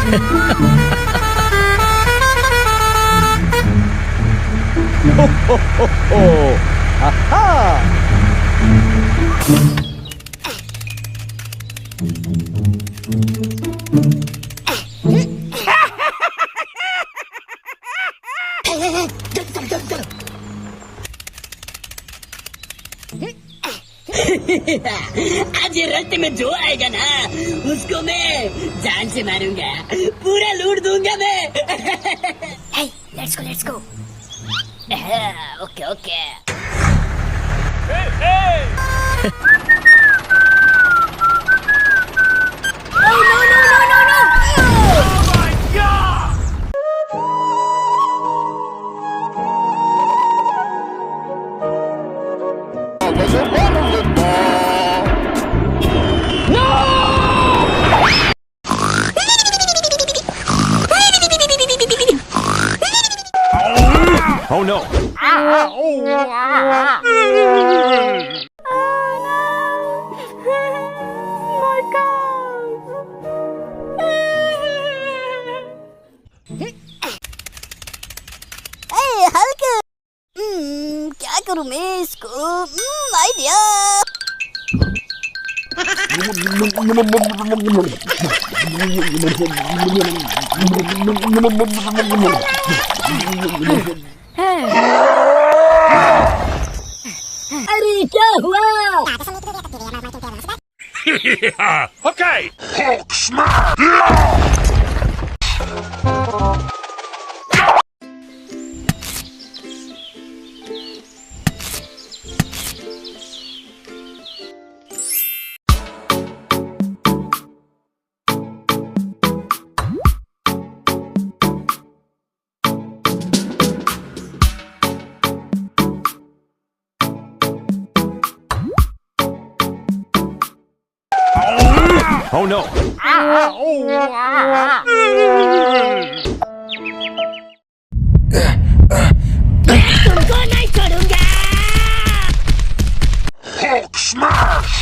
Ho, ho, ho, ho. Aha! आज ये रास्ते में जो आएगा ना उसको मैं जान से मारूंगा, पूरा लूट दूंगा मैं। Hey, let's go. Okay. Hey! Oh no! Oh my God! Oh no! हल्के क्या करूं मैं इसको? आइडिया। अरे क्या हुआ? Okay! Hulk smash! Oh no! तुमको नहीं छोड़ूंगा। Hulk smash!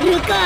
रुको।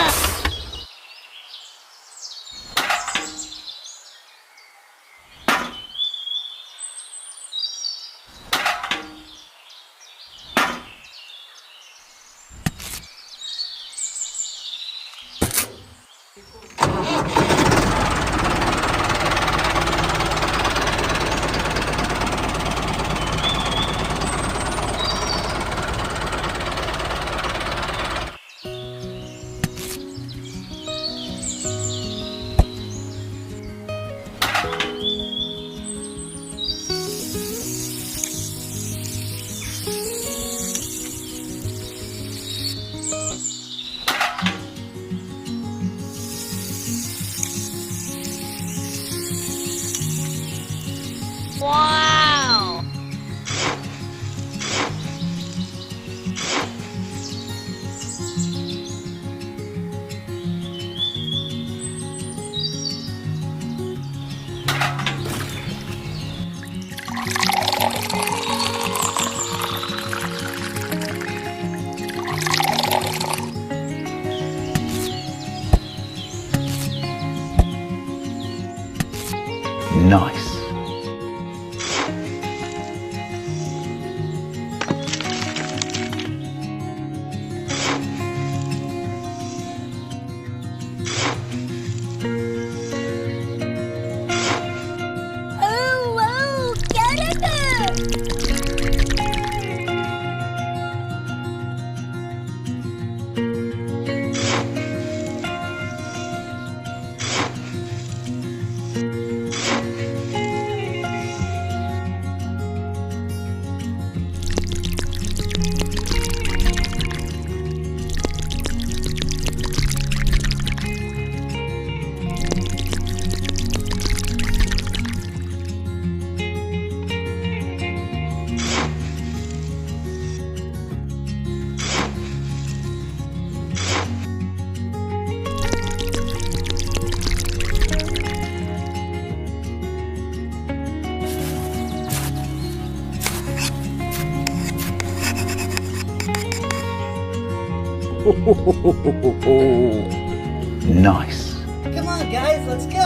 Nice. Come on, guys, let's go.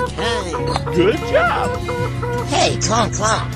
Okay. Good job. Hey, clomp, clomp.